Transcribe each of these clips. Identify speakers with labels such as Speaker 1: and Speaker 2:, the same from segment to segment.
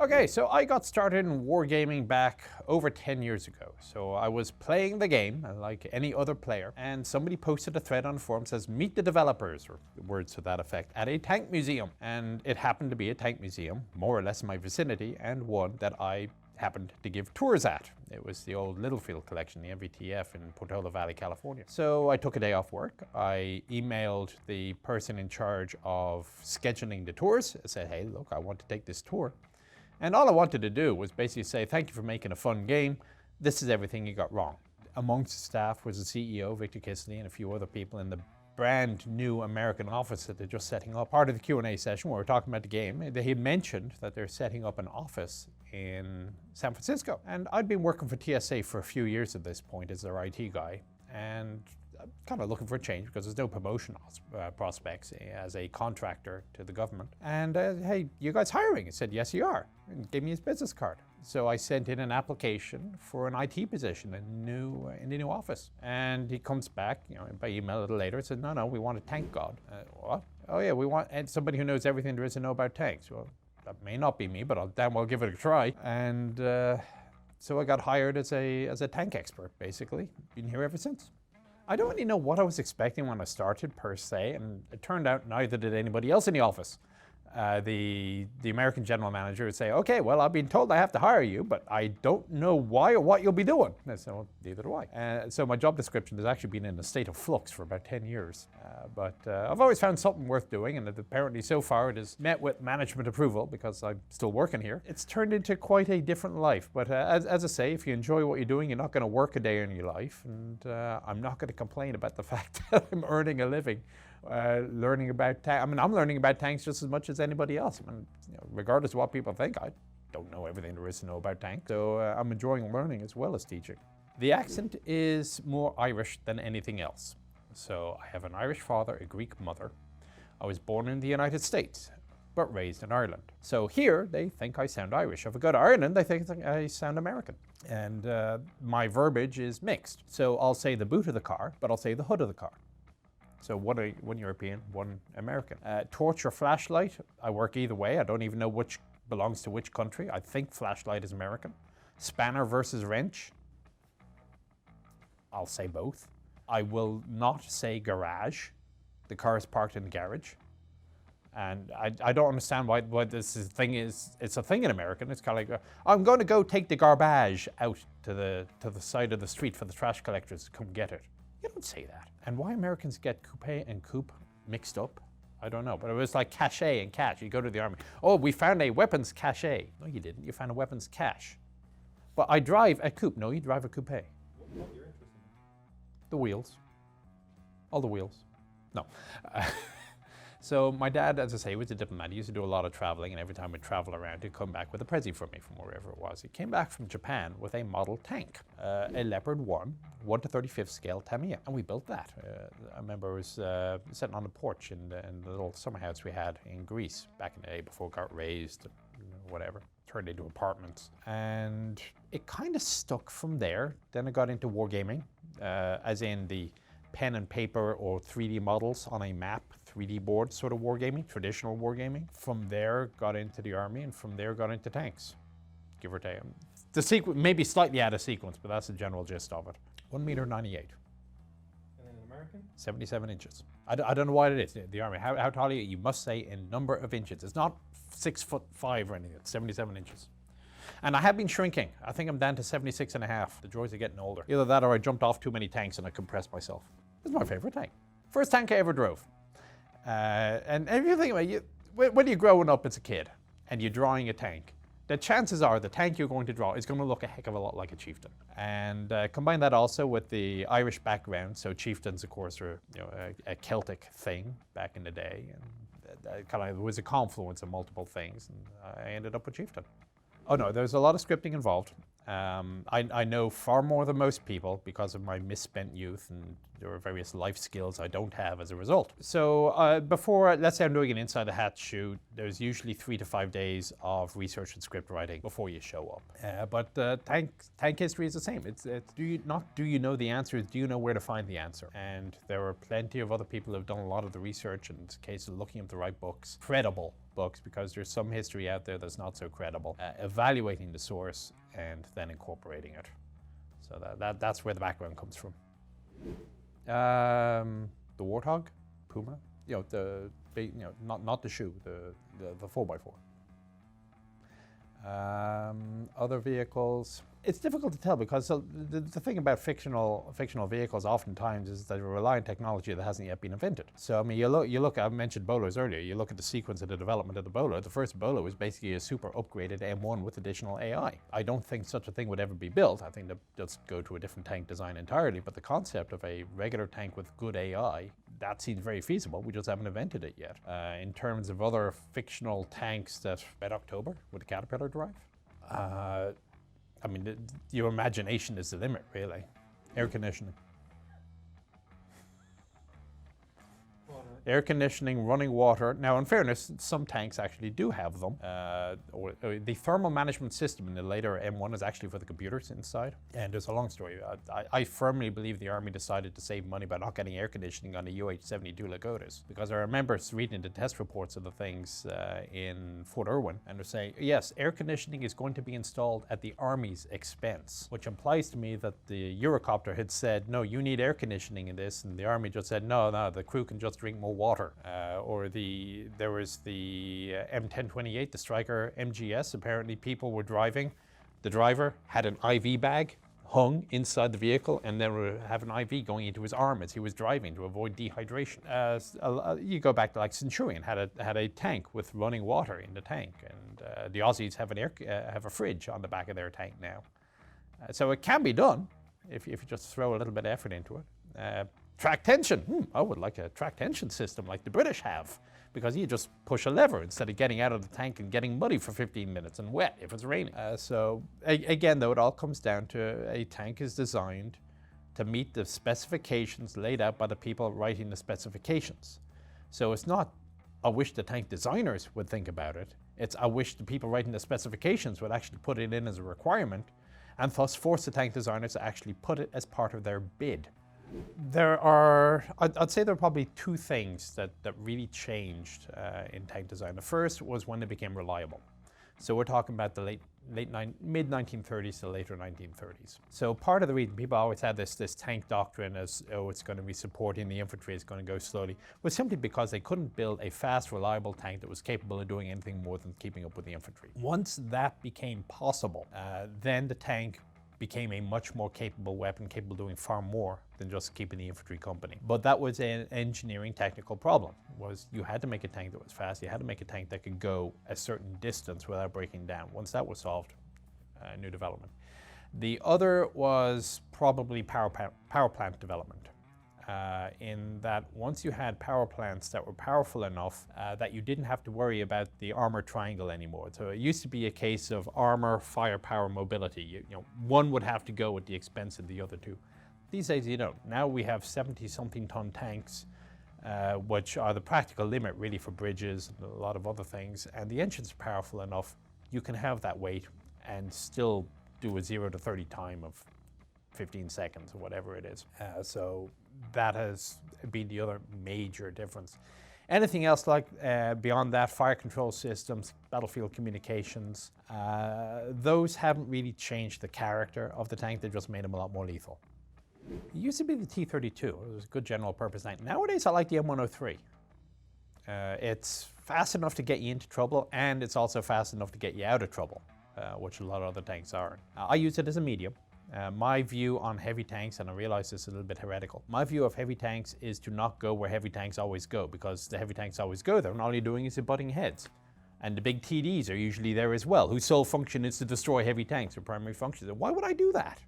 Speaker 1: Okay, so I got started in wargaming back over 10 years ago. So I was playing the game like any other player, and somebody posted a thread on the forum says, meet the developers, or words to that effect, at a tank museum. And it happened to be a tank museum, more or less in my vicinity, and one that I happened to give tours at. It was the old Littlefield collection, the MVTF in Portola Valley, California. So I took a day off work. I emailed the person in charge of scheduling the tours. I said, hey, look, I want to take this tour. And all I wanted to do was basically say, thank you for making a fun game. This is everything you got wrong. Amongst the staff was the CEO, Victor Kisley, and a few other people in the brand new American office that they're just setting up. Part of the Q&A session where we're talking about the game, they had mentioned that they're setting up an office in San Francisco. And I'd been working for TSA for a few years at this point as their IT guy, and I'm kind of looking for a change because there's no promotion prospects as a contractor to the government. And hey, you guys hiring? I said, yes, you are. And gave me his business card. So I sent in an application for an IT position in the new office. And he comes back, by email a little later and said, no, we want a tank god. What? Oh yeah, we want somebody who knows everything there is to know about tanks. Well, that may not be me, but damn well give it a try. And so I got hired as a tank expert, basically. Been here ever since. I don't really know what I was expecting when I started per se, and it turned out neither did anybody else in the office. The American general manager would say, okay, well, I've been told I have to hire you, but I don't know why or what you'll be doing. And I said, well, neither do I. So my job description has actually been in a state of flux for about 10 years. But I've always found something worth doing, and apparently so far it has met with management approval because I'm still working here. It's turned into quite a different life. But as I say, if you enjoy what you're doing, you're not going to work a day in your life. And I'm not going to complain about the fact that I'm earning a living. Learning about tanks. I mean, I'm learning about tanks just as much as anybody else. I mean, regardless of what people think, I don't know everything there is to know about tanks. So I'm enjoying learning as well as teaching. The accent is more Irish than anything else. So I have an Irish father, a Greek mother. I was born in the United States, but raised in Ireland. So here, they think I sound Irish. If I go to Ireland, they think I sound American. And my verbiage is mixed. So I'll say the boot of the car, but I'll say the hood of the car. So one European, one American. Torch or flashlight, I work either way. I don't even know which belongs to which country. I think flashlight is American. Spanner versus wrench, I'll say both. I will not say garage. The car is parked in the garage. And I don't understand why this is thing is. It's a thing in American. It's kind of like, I'm going to go take the garbage out to the side of the street for the trash collectors to come get it. You don't say that. And why Americans get coupe and coupe mixed up, I don't know. But it was like cache and cache. You go to the army. Oh, we found a weapons cache. No, you didn't. You found a weapons cache. But I drive a coupe. No, you drive a coupe.
Speaker 2: What you're interested in?
Speaker 1: The wheels. All the wheels. No. So my dad, as I say, was a diplomat. He used to do a lot of traveling, and every time we'd travel around, he'd come back with a present for me from wherever it was. He came back from Japan with a model tank, a Leopard 1 1/35 scale Tamiya, and we built that. I remember I was sitting on the porch in the little summer house we had in Greece back in the day before it got raised, whatever, turned into apartments. And it kind of stuck from there. Then I got into wargaming, as in the pen and paper or 3D models on a map, 3D board sort of wargaming, traditional wargaming. From there, got into the army, and from there got into tanks, give or take. The sequence, maybe slightly out of sequence, but that's the general gist of it. 1.98 meters.
Speaker 2: And then in American?
Speaker 1: 77 inches. I don't know what it is, the army. How tall are you? You must say in number of inches. It's not 6'5" or anything, it's 77 inches. And I have been shrinking. I think I'm down to 76 and a half. The droids are getting older. Either that or I jumped off too many tanks and I compressed myself. It's my favorite tank. First tank I ever drove. And if you think about it, when you're growing up as a kid and you're drawing a tank, the chances are the tank you're going to draw is going to look a heck of a lot like a Chieftain. And combine that also with the Irish background. So Chieftains, of course, are a Celtic thing back in the day. And kind of was a confluence of multiple things. And I ended up with Chieftain. Oh no, there's a lot of scripting involved. I know far more than most people because of my misspent youth, and there are various life skills I don't have as a result. So before, let's say I'm doing an inside the hat shoot, there's usually 3 to 5 days of research and script writing before you show up. But tank history is the same. It's do you know the answer, do you know where to find the answer? And there are plenty of other people who have done a lot of the research, and it's a case of looking up the right books. Credible books because there's some history out there that's not so credible. Evaluating the source and then incorporating it. So that's where the background comes from. The Warthog, Puma, not the shoe, the 4x4. Other vehicles. It's difficult to tell because the thing about fictional vehicles oftentimes is that they rely on technology that hasn't yet been invented. So I mean, you look. I mentioned Bolos earlier. You look at the sequence of the development of the Bolo. The first Bolo was basically a super upgraded M1 with additional AI. I don't think such a thing would ever be built. I think they'll just go to a different tank design entirely. But the concept of a regular tank with good AI, that seems very feasible. We just haven't invented it yet. In terms of other fictional tanks that Red October with a Caterpillar drive. I mean, your imagination is the limit, really. Air conditioning. Air conditioning, running water. Now, in fairness, some tanks actually do have them. Or the thermal management system in the later M1 is actually for the computers inside. And there's a long story. I firmly believe the Army decided to save money by not getting air conditioning on the UH-72 Lagotas. Because I remember reading the test reports of the things in Fort Irwin, and they're saying, yes, air conditioning is going to be installed at the Army's expense, which implies to me that the Eurocopter had said, no, you need air conditioning in this, and the Army just said, no, the crew can just drink more water. Or there was the M1028, the Striker MGS. Apparently people were driving. The driver had an IV bag hung inside the vehicle and then would have an IV going into his arm as he was driving to avoid dehydration. You go back to like Centurion had a tank with running water in the tank, and the Aussies have have a fridge on the back of their tank now. So it can be done if you just throw a little bit of effort into it. Track tension. I would like a track tension system like the British have, because you just push a lever instead of getting out of the tank and getting muddy for 15 minutes and wet if it's raining. So again, though, it all comes down to a tank is designed to meet the specifications laid out by the people writing the specifications. So it's not, I wish the tank designers would think about it. It's, I wish the people writing the specifications would actually put it in as a requirement and thus force the tank designers to actually put it as part of their bid. I'd say there are probably two things that really changed in tank design. The first was when they became reliable. So we're talking about the mid-1930s to later 1930s. So part of the reason people always had this tank doctrine as, oh, it's going to be supporting the infantry, it's going to go slowly, was simply because they couldn't build a fast, reliable tank that was capable of doing anything more than keeping up with the infantry. Once that became possible, then the tank became a much more capable weapon, capable of doing far more than just keeping the infantry company. But that was an engineering technical problem, was you had to make a tank that was fast, you had to make a tank that could go a certain distance without breaking down. Once that was solved, new development. The other was probably power plant development. In that once you had power plants that were powerful enough that you didn't have to worry about the armor triangle anymore. So it used to be a case of armor, firepower, mobility. You know, one would have to go at the expense of the other two. These days you don't. Now we have 70-something ton tanks, which are the practical limit really for bridges and a lot of other things. And the engines are powerful enough, you can have that weight and still do a 0 to 30 time of 15 seconds or whatever it is. So that has been the other major difference. Anything else like beyond that, fire control systems, battlefield communications, those haven't really changed the character of the tank, they just made them a lot more lethal. It used to be the T-32, it was a good general purpose tank. Nowadays I like the M103. It's fast enough to get you into trouble, and it's also fast enough to get you out of trouble, which a lot of other tanks are. I use it as a medium. My view on heavy tanks, and I realize this is a little bit heretical, my view of heavy tanks is to not go where heavy tanks always go, because the heavy tanks always go there, and all you're doing is butting heads. And the big TDs are usually there as well, whose sole function is to destroy heavy tanks, their primary function. Why would I do that?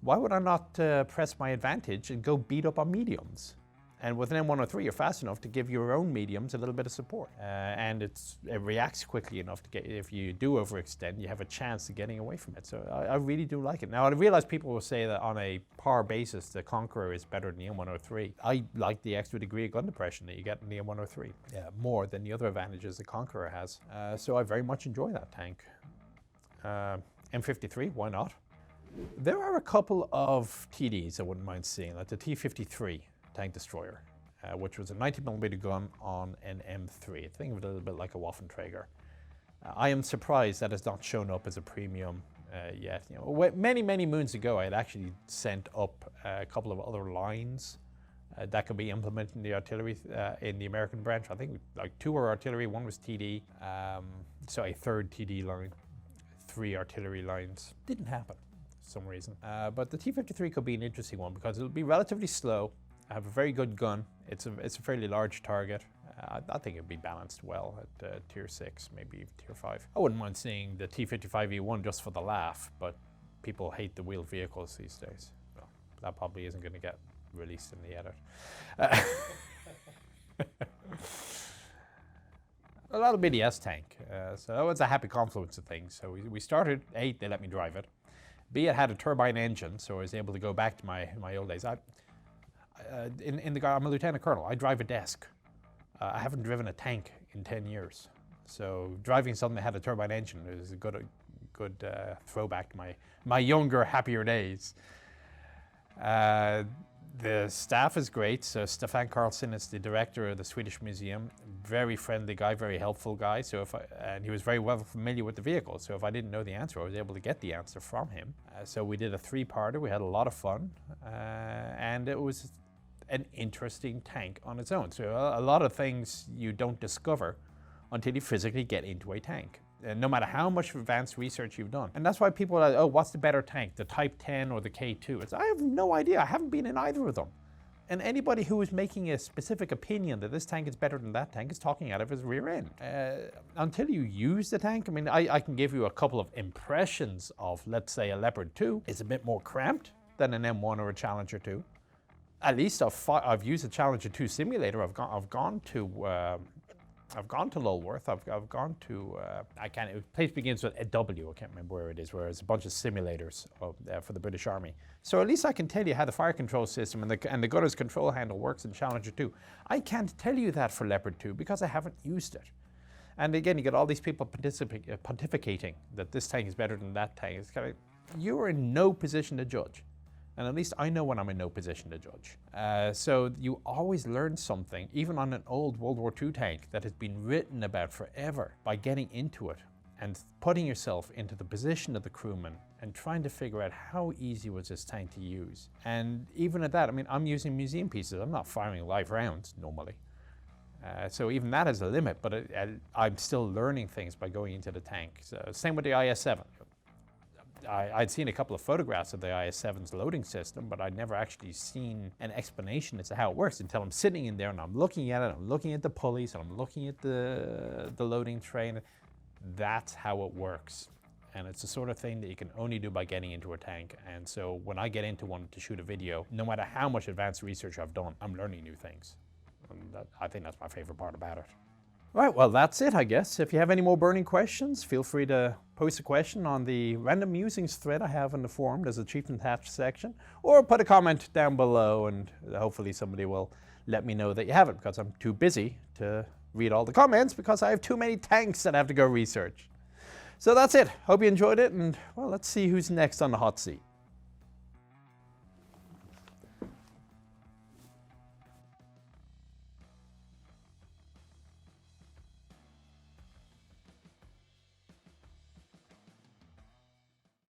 Speaker 1: Why would I not press my advantage and go beat up on mediums? And with an M103, you're fast enough to give your own mediums a little bit of support. And it reacts quickly enough to get, if you do overextend, you have a chance of getting away from it. So I really do like it. Now, I realize people will say that on a par basis, the Conqueror is better than the M103. I like the extra degree of gun depression that you get in the M103, more than the other advantages the Conqueror has. So I very much enjoy that tank. M53, why not? There are a couple of TDs I wouldn't mind seeing, like the T-53 tank destroyer. which was a 90mm gun on an M3. Think of it a little bit like a Waffenträger. I am surprised that it's not shown up as a premium yet. You know, many moons ago, I had actually sent up a couple of other lines that could be implemented in the artillery in the American branch. I think like 2 were artillery, 1 was TD, so a 3rd TD line, 3 artillery lines. Didn't happen for some reason. But the T-53 could be an interesting one because it'll be relatively slow, have a very good gun. It's a fairly large target. I think it'd be balanced well at tier 6, maybe even tier 5. I wouldn't mind seeing the T-55E1 just for the laugh, but people hate the wheeled vehicles these days. Well, that probably isn't going to get released in the edit. A lot of BDS tank, so that was a happy confluence of things. So we started, A, they let me drive it. B, it had a turbine engine, so I was able to go back to my old days. I'm a lieutenant colonel. I drive a desk. I haven't driven a tank in 10 years. So driving something that had a turbine engine is a good throwback to my younger, happier days. The staff is great. So Stefan Karlsson is the director of the Swedish Museum. Very friendly guy, very helpful guy. And he was very well familiar with the vehicle. So if I didn't know the answer, I was able to get the answer from him. So we did a 3-parter. We had a lot of fun, and it was an interesting tank on its own. So a lot of things you don't discover until you physically get into a tank, no matter how much advanced research you've done. And that's why people are like, oh, what's the better tank, the Type 10 or the K2? I have no idea. I haven't been in either of them. And anybody who is making a specific opinion that this tank is better than that tank is talking out of his rear end. Until you use the tank, I mean, I can give you a couple of impressions of, let's say, a Leopard 2. It's a bit more cramped than an M1 or a Challenger 2. At least I've used a Challenger 2 simulator. I've gone to Lulworth. I've gone to the place begins with a W. I can't remember where it is. Where it's a bunch of simulators for the British Army. So at least I can tell you how the fire control system and the gunner's control handle works in Challenger 2. I can't tell you that for Leopard 2 because I haven't used it. And again, you get all these people pontificating that this tank is better than that tank. It's kind of, you are in no position to judge. And at least I know when I'm in no position to judge. So you always learn something, even on an old World War II tank that has been written about forever, by getting into it and putting yourself into the position of the crewman and trying to figure out how easy was this tank to use. And even at that, I mean, I'm using museum pieces. I'm not firing live rounds normally. So even that has a limit, but I'm still learning things by going into the tank. So same with the IS-7. I'd seen a couple of photographs of the IS-7's loading system, but I'd never actually seen an explanation as to how it works until I'm sitting in there and I'm looking at it, I'm looking at the pulleys, and I'm looking at the loading tray. That's how it works. And it's the sort of thing that you can only do by getting into a tank. And so when I get into one to shoot a video, no matter how much advanced research I've done, I'm learning new things. And I think that's my favorite part about it. Right, well, that's it, I guess. If you have any more burning questions, feel free to post a question on the random musings thread I have in the forum. There's a Chieftain Attached section. Or put a comment down below, and hopefully somebody will let me know that you have it, because I'm too busy to read all the comments because I have too many tanks that I have to go research. So that's it. Hope you enjoyed it, and well, let's see who's next on the hot seat.